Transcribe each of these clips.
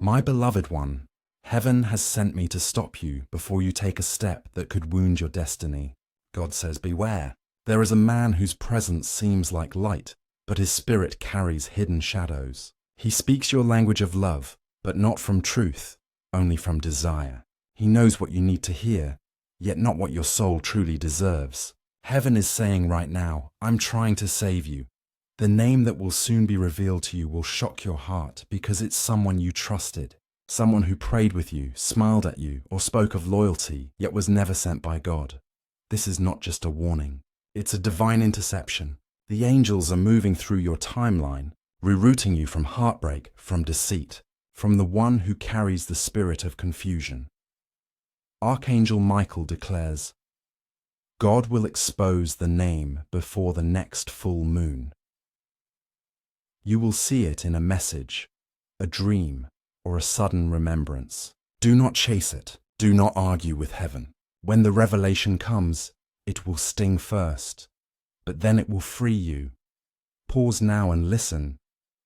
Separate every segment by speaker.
Speaker 1: My beloved one, heaven has sent me to stop you before you take a step that could wound your destiny. God says, beware. There is a man whose presence seems like light, but his spirit carries hidden shadows. He speaks your language of love, but not from truth, only from desire. He knows what you need to hear, yet not what your soul truly deserves. Heaven is saying right now, I'm trying to save you. The name that will soon be revealed to you will shock your heart because it's someone you trusted, someone who prayed with you, smiled at you, or spoke of loyalty, yet was never sent by God. This is not just a warning. It's a divine interception. The angels are moving through your timeline, rerouting you from heartbreak, from deceit, from the one who carries the spirit of confusion. Archangel Michael declares, God will expose the name before the next full moon. You will see it in a message, a dream, or a sudden remembrance. Do not chase it. Do not argue with heaven. When the revelation comes, it will sting first, but then it will free you. Pause now and listen.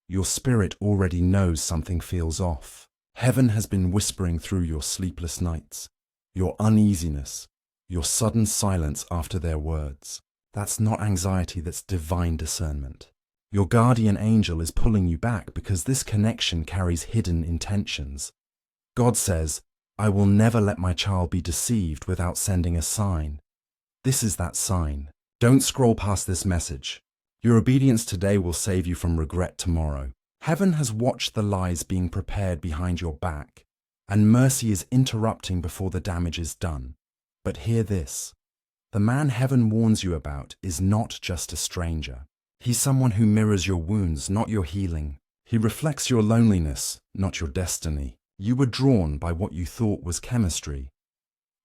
Speaker 1: Your spirit already knows something feels off. Heaven has been whispering through your sleepless nights, your uneasiness, your sudden silence after their words. That's not anxiety, that's divine discernment. Your guardian angel is pulling you back because this connection carries hidden intentions. God says, I will never let my child be deceived without sending a sign. This is that sign. Don't scroll past this message. Your obedience today will save you from regret tomorrow. Heaven has watched the lies being prepared behind your back, and mercy is interrupting before the damage is done. But hear this. The man heaven warns you about is not just a stranger. He's someone who mirrors your wounds, not your healing. He reflects your loneliness, not your destiny. You were drawn by what you thought was chemistry,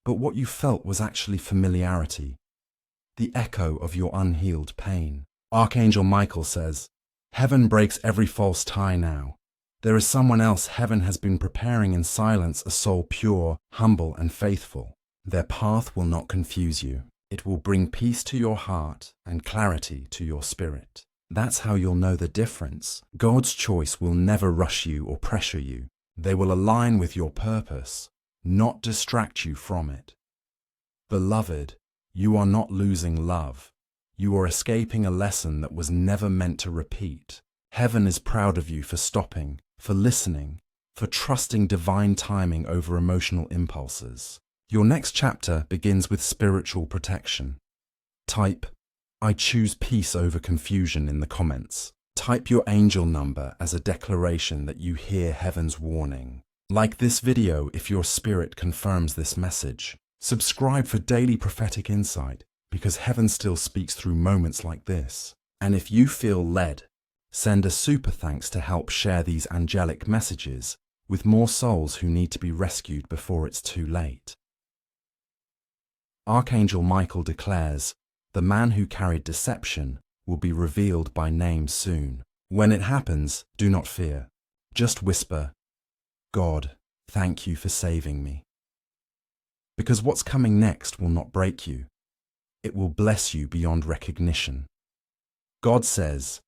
Speaker 1: but what you felt was actually familiarity, the echo of your unhealed pain. Archangel Michael says, heaven breaks every false tie now. There is someone else heaven has been preparing in silence, a soul pure, humble, and faithful. Their path will not confuse you. It will bring peace to your heart and clarity to your spirit. That's how you'll know the difference. God's choice will never rush you or pressure you. They will align with your purpose, not distract you from it. Beloved, you are not losing love. You are escaping a lesson that was never meant to repeat. Heaven is proud of you for stopping, for listening, for trusting divine timing over emotional impulses. Your next chapter begins with spiritual protection. Type, I choose peace over confusion in the comments. Type your angel number as a declaration that you hear heaven's warning. Like this video if your spirit confirms this message. Subscribe for daily prophetic insight because heaven still speaks through moments like this. And if you feel led, send a super thanks to help share these angelic messages with more souls who need to be rescued before it's too late. Archangel Michael declares, the man who carried deception will be revealed by name soon. When it happens, do not fear. Just whisper, God, thank you for saving me. Because what's coming next will not break you. It will bless you beyond recognition. God says,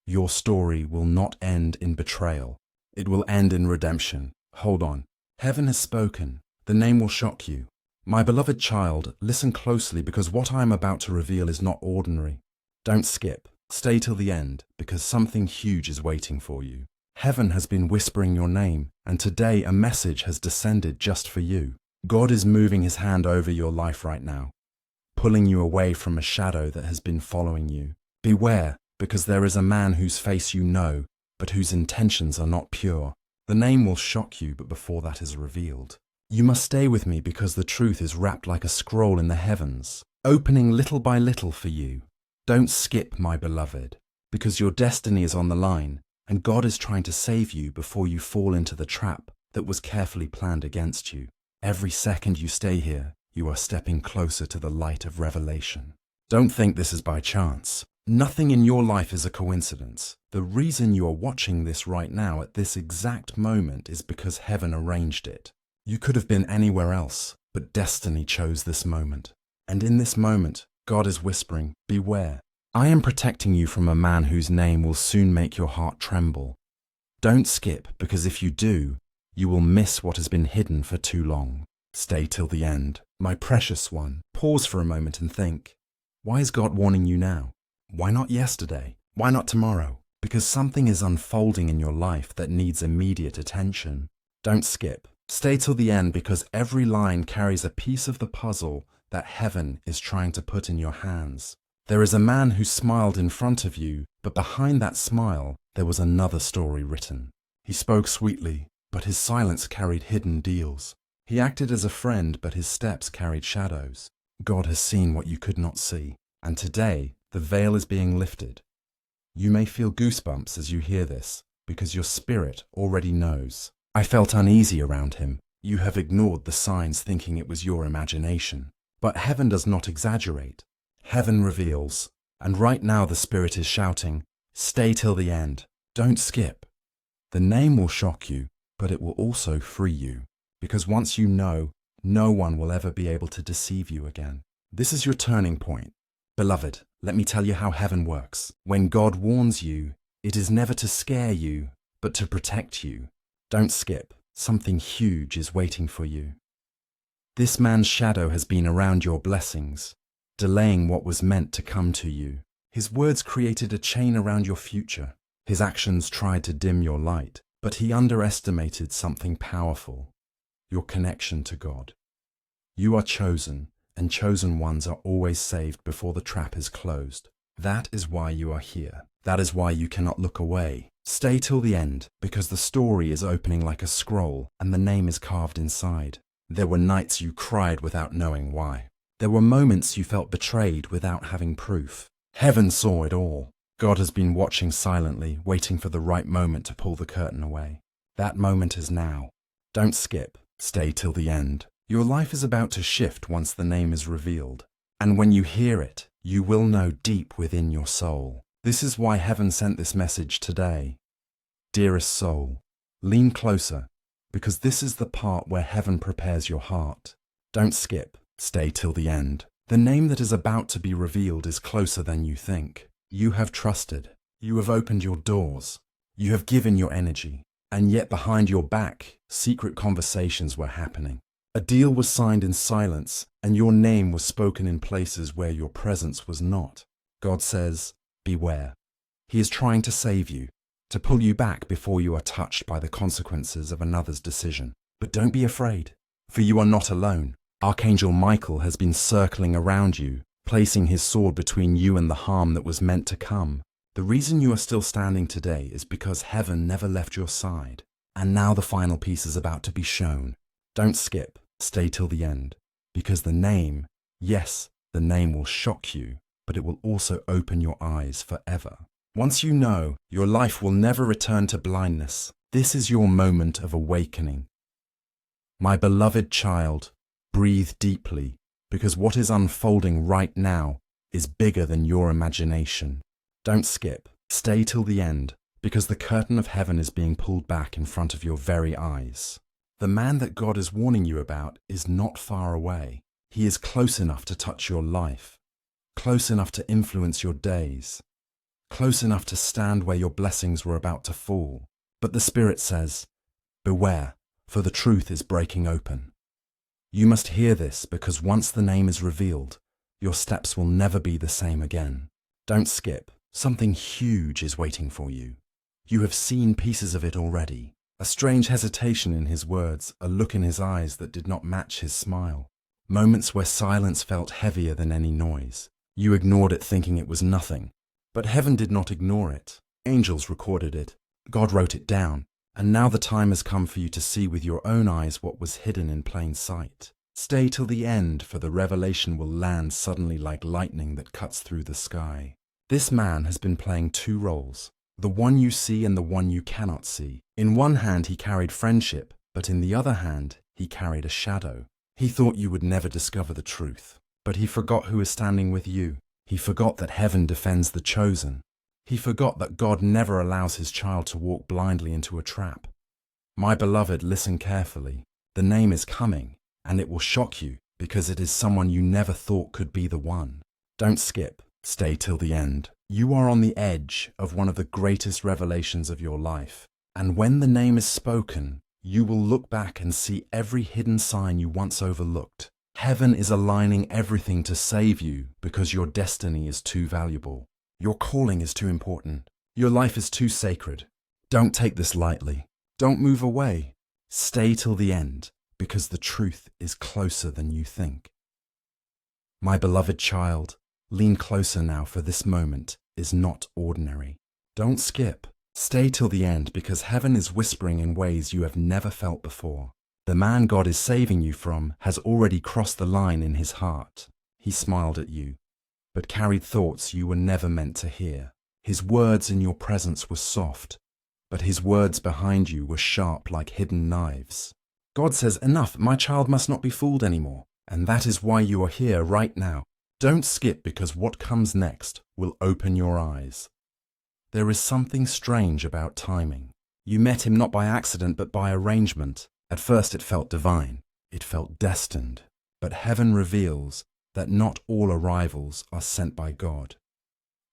Speaker 1: your story will not end in betrayal. It will end in redemption. Hold on. Heaven has spoken. The name will shock you. My beloved child, listen closely because what I am about to reveal is not ordinary. Don't skip. Stay till the end because something huge is waiting for you. Heaven has been whispering your name, and today a message has descended just for you. God is moving his hand over your life right now, pulling you away from a shadow that has been following you. Beware, because there is a man whose face you know, but whose intentions are not pure. The name will shock you, but before that is revealed, you must stay with me because the truth is wrapped like a scroll in the heavens, opening little by little for you. Don't skip, my beloved, because your destiny is on the line, and God is trying to save you before you fall into the trap that was carefully planned against you. Every second you stay here, you are stepping closer to the light of revelation. Don't think this is by chance. Nothing in your life is a coincidence. The reason you are watching this right now at this exact moment is because heaven arranged it. You could have been anywhere else, but destiny chose this moment. And in this moment, God is whispering, beware. I am protecting you from a man whose name will soon make your heart tremble. Don't skip, because if you do, You will miss what has been hidden for too long. Stay till the end. My precious one, pause for a moment and think. Why is God warning you now? Why not yesterday? Why not tomorrow? Because something is unfolding in your life that needs immediate attention. Don't skip. Stay till the end because every line carries a piece of the puzzle that heaven is trying to put in your hands. There is a man who smiled in front of you, but behind that smile, there was another story written. He spoke sweetly, but his silence carried hidden deals. He acted as a friend, but his steps carried shadows. God has seen what you could not see, and today the veil is being lifted. You may feel goosebumps as you hear this, because your spirit already knows. I felt uneasy around him. You have ignored the signs thinking it was your imagination. But heaven does not exaggerate. Heaven reveals, and right now the Spirit is shouting, stay till the end. Don't skip. The name will shock you, but it will also free you, because once you know, no one will ever be able to deceive you again. This is your turning point. Beloved, let me tell you how heaven works. When God warns you, it is never to scare you, but to protect you. Don't skip. Something huge is waiting for you. This man's shadow has been around your blessings, delaying what was meant to come to you. His words created a chain around your future. His actions tried to dim your light, but he underestimated something powerful: your connection to God. You are chosen, and chosen ones are always saved before the trap is closed. That is why you are here. That is why you cannot look away. Stay till the end, because the story is opening like a scroll, and the name is carved inside. There were nights you cried without knowing why. There were moments you felt betrayed without having proof. Heaven saw it all. God has been watching silently, waiting for the right moment to pull the curtain away. That moment is now. Don't skip. Stay till the end. Your life is about to shift once the name is revealed. And when you hear it, you will know deep within your soul. This is why heaven sent this message today. Dearest soul, lean closer, because this is the part where heaven prepares your heart. Don't skip. Stay till the end. The name that is about to be revealed is closer than you think. You have trusted. You have opened your doors. You have given your energy. And yet behind your back, secret conversations were happening. A deal was signed in silence, and your name was spoken in places where your presence was not. God says, beware. He is trying to save you, to pull you back before you are touched by the consequences of another's decision. But don't be afraid, for you are not alone. Archangel Michael has been circling around you, placing his sword between you and the harm that was meant to come. The reason you are still standing today is because heaven never left your side. And now the final piece is about to be shown. Don't skip. Stay till the end. Because the name, yes, the name will shock you, but it will also open your eyes forever. Once you know, your life will never return to blindness. This is your moment of awakening. My beloved child, breathe deeply, because what is unfolding right now is bigger than your imagination. Don't skip. Stay till the end, because the curtain of heaven is being pulled back in front of your very eyes. The man that God is warning you about is not far away. He is close enough to touch your life, close enough to influence your days, close enough to stand where your blessings were about to fall. But the Spirit says, beware, for the truth is breaking open. You must hear this, because once the name is revealed, your steps will never be the same again. Don't skip. Something huge is waiting for you. You have seen pieces of it already. A strange hesitation in his words, a look in his eyes that did not match his smile. Moments where silence felt heavier than any noise. You ignored it thinking it was nothing. But heaven did not ignore it. Angels recorded it. God wrote it down. And now the time has come for you to see with your own eyes what was hidden in plain sight. Stay till the end, for the revelation will land suddenly like lightning that cuts through the sky. This man has been playing two roles, the one you see and the one you cannot see. In one hand he carried friendship, but in the other hand he carried a shadow. He thought you would never discover the truth, but he forgot who is standing with you. He forgot that heaven defends the chosen. He forgot that God never allows his child to walk blindly into a trap. My beloved, listen carefully. The name is coming, and it will shock you, because it is someone you never thought could be the one. Don't skip. Stay till the end. You are on the edge of one of the greatest revelations of your life. And when the name is spoken, You will look back and see every hidden sign you once overlooked. Heaven is aligning everything to save you because your destiny is too valuable. Your calling is too important. Your life is too sacred. Don't take this lightly. Don't move away. Stay till the end because the truth is closer than you think. My beloved child, lean closer now, for this moment is not ordinary. Don't skip. Stay till the end because heaven is whispering in ways you have never felt before. The man God is saving you from has already crossed the line in his heart. He smiled at you, but carried thoughts you were never meant to hear. His words in your presence were soft, but his words behind you were sharp like hidden knives. God says, enough, my child must not be fooled anymore. And that is why you are here right now. Don't skip because what comes next will open your eyes. There is something strange about timing. You met him not by accident but by arrangement. At first it felt divine. It felt destined. But heaven reveals that not all arrivals are sent by God.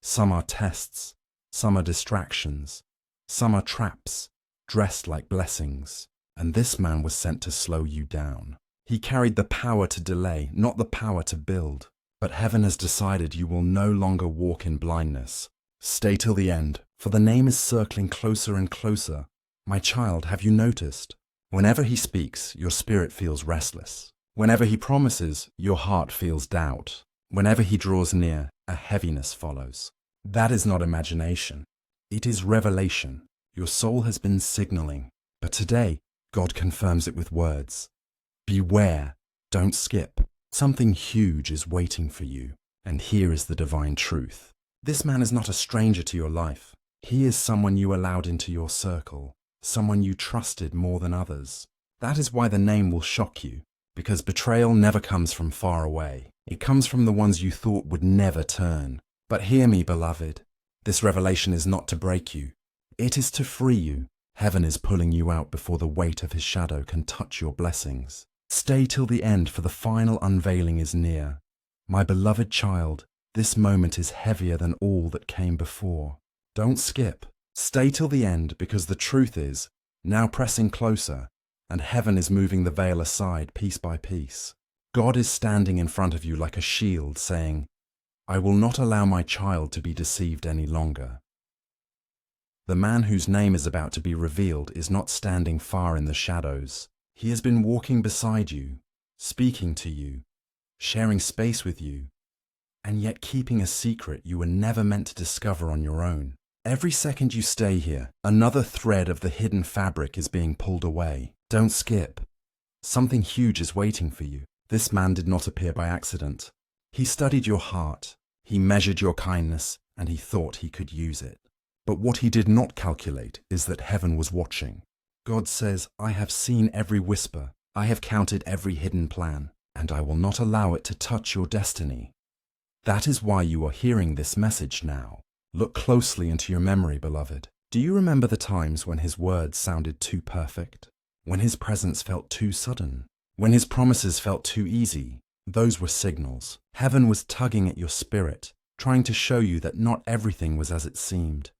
Speaker 1: Some are tests. Some are distractions. Some are traps, dressed like blessings. And this man was sent to slow you down. He carried the power to delay, not the power to build. But heaven has decided you will no longer walk in blindness. Stay till the end, for the name is circling closer and closer. My child, have you noticed? Whenever he speaks, your spirit feels restless. Whenever he promises, your heart feels doubt. Whenever he draws near, a heaviness follows. That is not imagination. It is revelation. Your soul has been signaling. But today, God confirms it with words. Beware, don't skip. Something huge is waiting for you. And here is the divine truth. This man is not a stranger to your life. He is someone you allowed into your circle, someone you trusted more than others. That is why the name will shock you, because betrayal never comes from far away. It comes from the ones you thought would never turn. But hear me, beloved. This revelation is not to break you. It is to free you. Heaven is pulling you out before the weight of his shadow can touch your blessings. Stay till the end, for the final unveiling is near. My beloved child, this moment is heavier than all that came before. Don't skip. Stay till the end, because the truth is now pressing closer, and heaven is moving the veil aside piece by piece. God is standing in front of you like a shield, saying, I will not allow my child to be deceived any longer. The man whose name is about to be revealed is not standing far in the shadows. He has been walking beside you, speaking to you, sharing space with you, and yet keeping a secret you were never meant to discover on your own. Every second you stay here, another thread of the hidden fabric is being pulled away. Don't skip. Something huge is waiting for you. This man did not appear by accident. He studied your heart, he measured your kindness, and he thought he could use it. But what he did not calculate is that heaven was watching. God says, I have seen every whisper, I have counted every hidden plan, and I will not allow it to touch your destiny. That is why you are hearing this message now. Look closely into your memory, beloved. Do you remember the times when his words sounded too perfect? When his presence felt too sudden? When his promises felt too easy? Those were signals. Heaven was tugging at your spirit, trying to show you that not everything was as it seemed.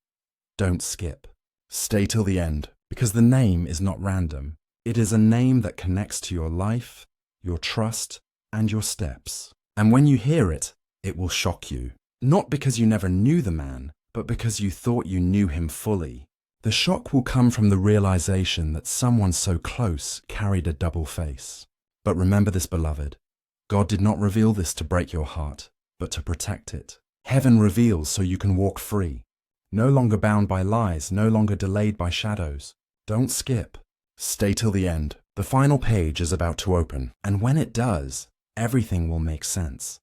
Speaker 1: Don't skip. Stay till the end, because the name is not random. It is a name that connects to your life, your trust, and your steps. And when you hear it, it will shock you. Not because you never knew the man, but because you thought you knew him fully. The shock will come from the realization that someone so close carried a double face. But remember this, beloved. God did not reveal this to break your heart, but to protect it. Heaven reveals so you can walk free. No longer bound by lies, no longer delayed by shadows. Don't skip. Stay till the end. The final page is about to open, and when it does, everything will make sense.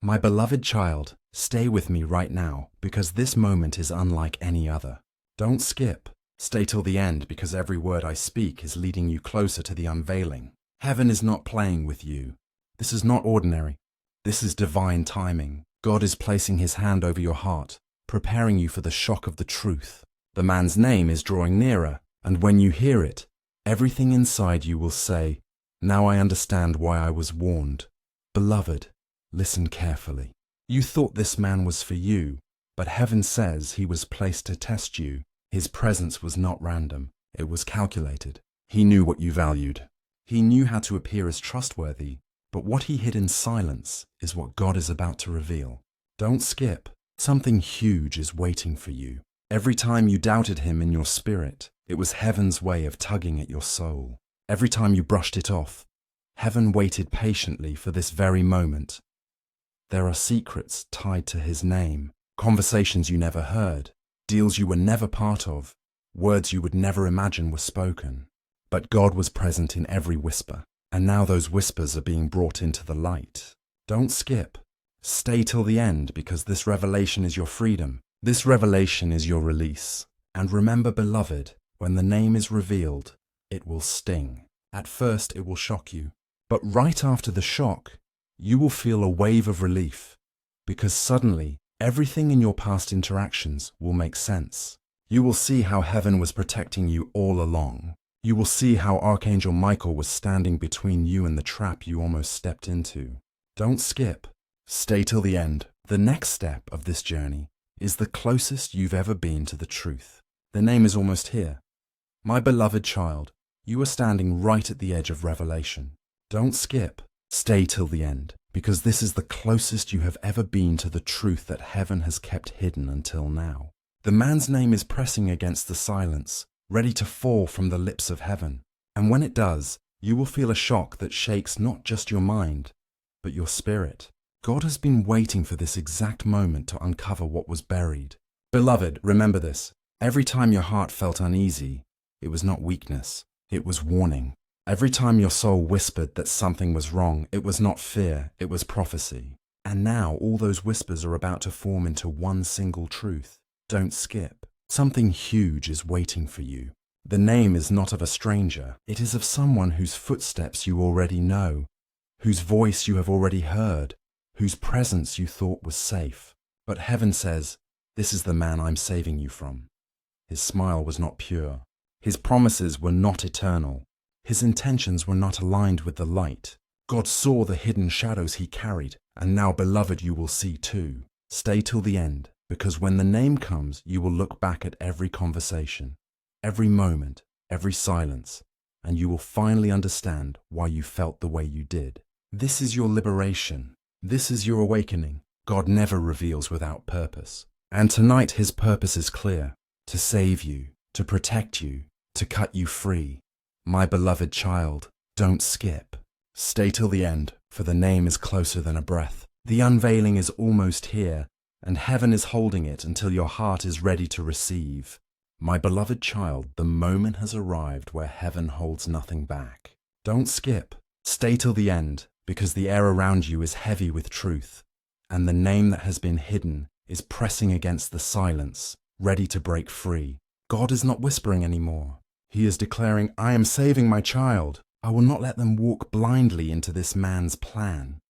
Speaker 1: My beloved child, stay with me right now, because this moment is unlike any other. Don't skip. Stay till the end, because every word I speak is leading you closer to the unveiling. Heaven is not playing with you. This is not ordinary. This is divine timing. God is placing his hand over your heart, preparing you for the shock of the truth. The man's name is drawing nearer, and when you hear it, everything inside you will say, now I understand why I was warned. Beloved, listen carefully. You thought this man was for you, but heaven says he was placed to test you. His presence was not random. It was calculated. He knew what you valued. He knew how to appear as trustworthy, but what he hid in silence is what God is about to reveal. Don't skip. Something huge is waiting for you. Every time you doubted him in your spirit, it was heaven's way of tugging at your soul. Every time you brushed it off, heaven waited patiently for this very moment. There are secrets tied to his name, conversations you never heard, deals you were never part of, words you would never imagine were spoken. But God was present in every whisper, and now those whispers are being brought into the light. Don't skip. Stay till the end, because this revelation is your freedom. This revelation is your release. And remember, beloved, when the name is revealed, it will sting. At first, it will shock you. But right after the shock, you will feel a wave of relief, because suddenly, everything in your past interactions will make sense. You will see how heaven was protecting you all along. You will see how Archangel Michael was standing between you and the trap you almost stepped into. Don't skip. Stay till the end. The next step of this journey is the closest you've ever been to the truth. The name is almost here. My beloved child, you are standing right at the edge of revelation. Don't skip. Stay till the end, because this is the closest you have ever been to the truth that heaven has kept hidden until now. The man's name is pressing against the silence, ready to fall from the lips of heaven. And when it does, you will feel a shock that shakes not just your mind, but your spirit. God has been waiting for this exact moment to uncover what was buried. Beloved, remember this. Every time your heart felt uneasy, it was not weakness, it was warning. Every time your soul whispered that something was wrong, it was not fear, it was prophecy. And now all those whispers are about to form into one single truth. Don't skip. Something huge is waiting for you. The name is not of a stranger. It is of someone whose footsteps you already know, whose voice you have already heard, whose presence you thought was safe. But heaven says, this is the man I'm saving you from. His smile was not pure. His promises were not eternal. His intentions were not aligned with the light. God saw the hidden shadows he carried, and now, beloved, you will see too. Stay till the end. Because when the name comes, you will look back at every conversation, every moment, every silence, and you will finally understand why you felt the way you did. This is your liberation. This is your awakening. God never reveals without purpose. And tonight his purpose is clear: to save you, to protect you, to cut you free. My beloved child, don't skip. Stay till the end, for the name is closer than a breath. The unveiling is almost here, and heaven is holding it until your heart is ready to receive. My beloved child, the moment has arrived where heaven holds nothing back. Don't skip. Stay till the end, because the air around you is heavy with truth, and the name that has been hidden is pressing against the silence, ready to break free. God is not whispering anymore. He is declaring, I am saving my child. I will not let them walk blindly into this man's plan.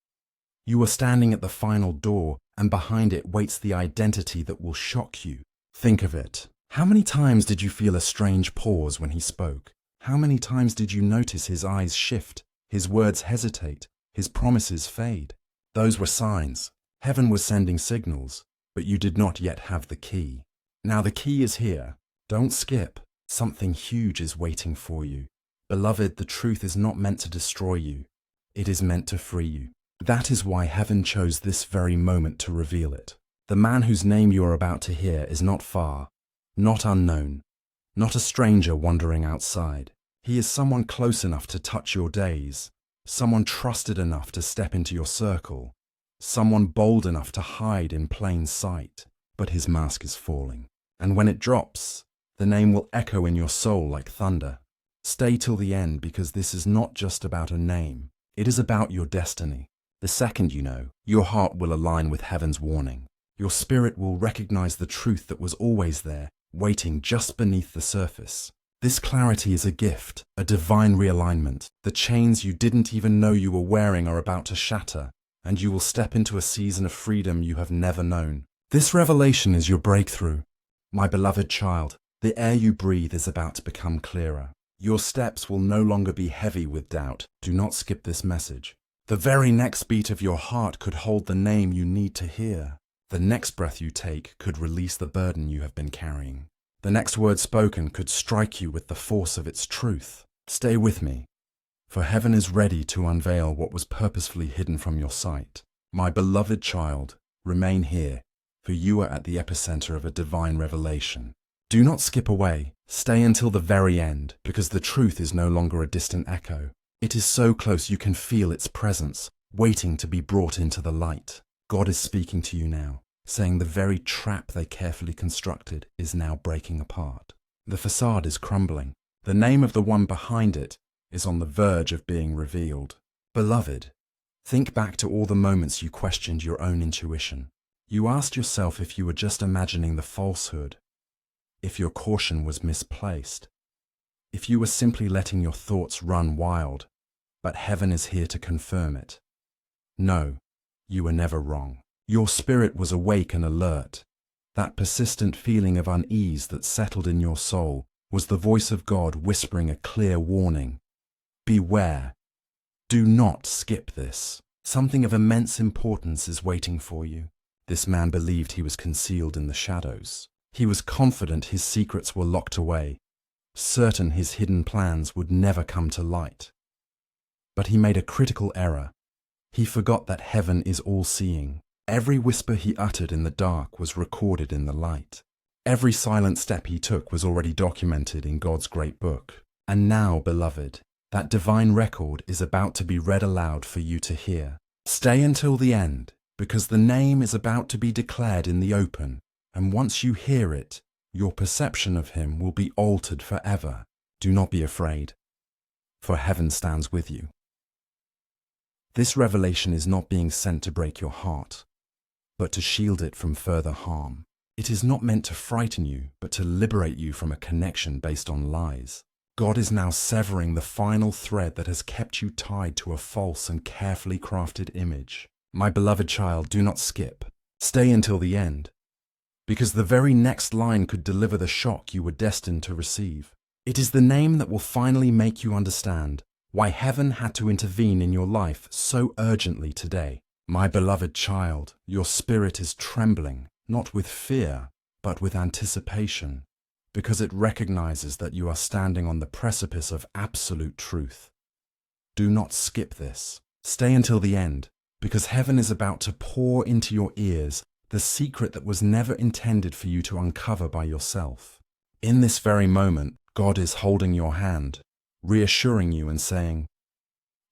Speaker 1: You are standing at the final door, and behind it waits the identity that will shock you. Think of it. How many times did you feel a strange pause when he spoke? How many times did you notice his eyes shift, his words hesitate, his promises fade? Those were signs. Heaven was sending signals, but you did not yet have the key. Now the key is here. Don't skip. Something huge is waiting for you. Beloved, the truth is not meant to destroy you. It is meant to free you. That is why heaven chose this very moment to reveal it. The man whose name you are about to hear is not far, not unknown, not a stranger wandering outside. He is someone close enough to touch your days, someone trusted enough to step into your circle, someone bold enough to hide in plain sight. But his mask is falling, and when it drops, the name will echo in your soul like thunder. Stay till the end, because this is not just about a name. It is about your destiny. The second you know, your heart will align with heaven's warning. Your spirit will recognize the truth that was always there, waiting just beneath the surface. This clarity is a gift, a divine realignment. The chains you didn't even know you were wearing are about to shatter, and you will step into a season of freedom you have never known. This revelation is your breakthrough. My beloved child, the air you breathe is about to become clearer. Your steps will no longer be heavy with doubt. Do not skip this message. The very next beat of your heart could hold the name you need to hear. The next breath you take could release the burden you have been carrying. The next word spoken could strike you with the force of its truth. Stay with me, for heaven is ready to unveil what was purposefully hidden from your sight. My beloved child, remain here, for you are at the epicenter of a divine revelation. Do not skip away. Stay until the very end, because the truth is no longer a distant echo. It is so close you can feel its presence, waiting to be brought into the light. God is speaking to you now, saying the very trap they carefully constructed is now breaking apart. The facade is crumbling. The name of the one behind it is on the verge of being revealed. Beloved, think back to all the moments you questioned your own intuition. You asked yourself if you were just imagining the falsehood, if your caution was misplaced, if you were simply letting your thoughts run wild, but heaven is here to confirm it. No, you were never wrong. Your spirit was awake and alert. That persistent feeling of unease that settled in your soul was the voice of God whispering a clear warning. Beware. Do not skip this. Something of immense importance is waiting for you. This man believed he was concealed in the shadows. He was confident his secrets were locked away, certain his hidden plans would never come to light. But he made a critical error. He forgot that heaven is all-seeing. Every whisper he uttered in the dark was recorded in the light. Every silent step he took was already documented in God's great book. And now, beloved, that divine record is about to be read aloud for you to hear. Stay until the end, because the name is about to be declared in the open, and once you hear it, your perception of him will be altered forever. Do not be afraid, for heaven stands with you. This revelation is not being sent to break your heart, but to shield it from further harm. It is not meant to frighten you, but to liberate you from a connection based on lies. God is now severing the final thread that has kept you tied to a false and carefully crafted image. My beloved child, do not skip. Stay until the end, because the very next line could deliver the shock you were destined to receive. It is the name that will finally make you understand why heaven had to intervene in your life so urgently today. My beloved child, your spirit is trembling, not with fear, but with anticipation, because it recognizes that you are standing on the precipice of absolute truth. Do not skip this. Stay until the end, because heaven is about to pour into your ears the secret that was never intended for you to uncover by yourself. In this very moment, God is holding your hand, reassuring you and saying,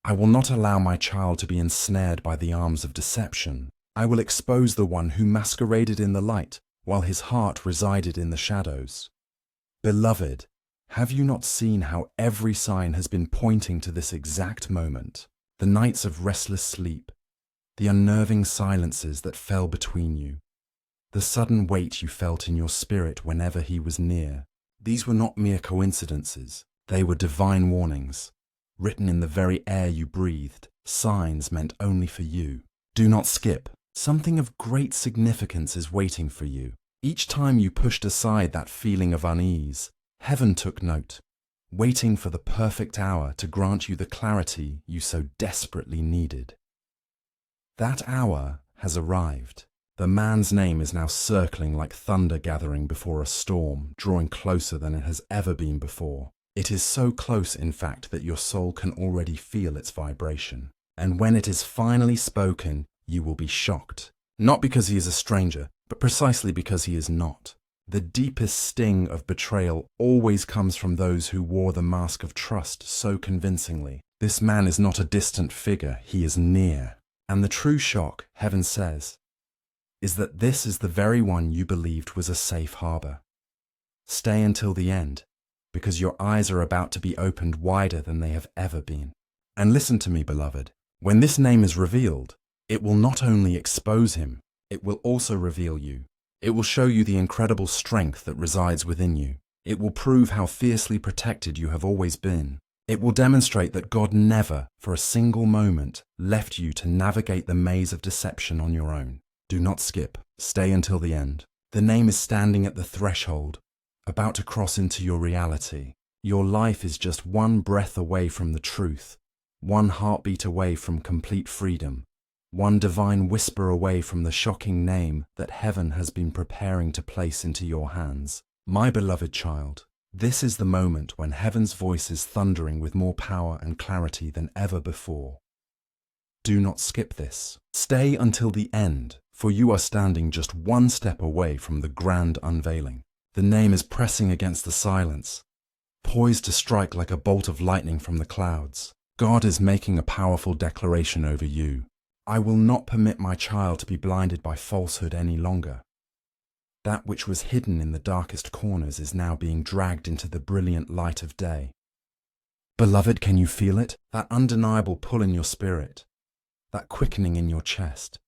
Speaker 1: I will not allow my child to be ensnared by the arms of deception. I will expose the one who masqueraded in the light while his heart resided in the shadows. Beloved, have you not seen how every sign has been pointing to this exact moment? The nights of restless sleep, the unnerving silences that fell between you, the sudden weight you felt in your spirit whenever he was near. These were not mere coincidences. They were divine warnings, written in the very air you breathed, signs meant only for you. Do not skip. Something of great significance is waiting for you. Each time you pushed aside that feeling of unease, heaven took note, waiting for the perfect hour to grant you the clarity you so desperately needed. That hour has arrived. The man's name is now circling like thunder gathering before a storm, drawing closer than it has ever been before. It is so close, in fact, that your soul can already feel its vibration. And when it is finally spoken, you will be shocked. Not because he is a stranger, but precisely because he is not. The deepest sting of betrayal always comes from those who wore the mask of trust so convincingly. This man is not a distant figure, he is near. And the true shock, heaven says, is that this is the very one you believed was a safe harbor. Stay until the end, because your eyes are about to be opened wider than they have ever been. And listen to me, beloved. When this name is revealed, it will not only expose him, it will also reveal you. It will show you the incredible strength that resides within you. It will prove how fiercely protected you have always been. It will demonstrate that God never, for a single moment, left you to navigate the maze of deception on your own. Do not skip. Stay until the end. The name is standing at the threshold, about to cross into your reality. Your life is just one breath away from the truth, one heartbeat away from complete freedom, one divine whisper away from the shocking name that heaven has been preparing to place into your hands. My beloved child, This is the moment when heaven's voice is thundering with more power and clarity than ever before. Do not skip this. Stay until the end, for you are standing just one step away from the grand unveiling. The name is pressing against the silence, poised to strike like a bolt of lightning from the clouds. God is making a powerful declaration over you. I will not permit my child to be blinded by falsehood any longer. That which was hidden in the darkest corners is now being dragged into the brilliant light of day. Beloved, can you feel it? That undeniable pull in your spirit, that quickening in your chest,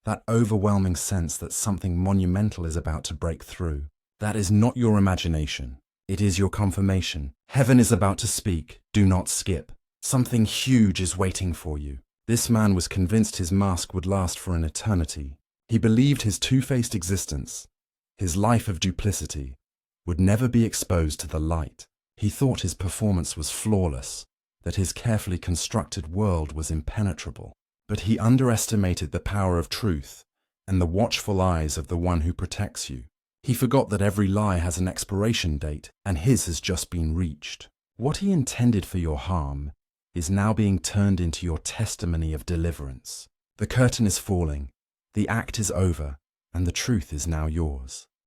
Speaker 1: that overwhelming sense that something monumental is about to break through. That is not your imagination. It is your confirmation. Heaven is about to speak. Do not skip. Something huge is waiting for you. This man was convinced his mask would last for an eternity. He believed his two-faced existence, his life of duplicity, would never be exposed to the light. He thought his performance was flawless, that his carefully constructed world was impenetrable. But he underestimated the power of truth and the watchful eyes of the one who protects you. He forgot that every lie has an expiration date, and his has just been reached. What he intended for your harm is now being turned into your testimony of deliverance. The curtain is falling, the act is over, and the truth is now yours.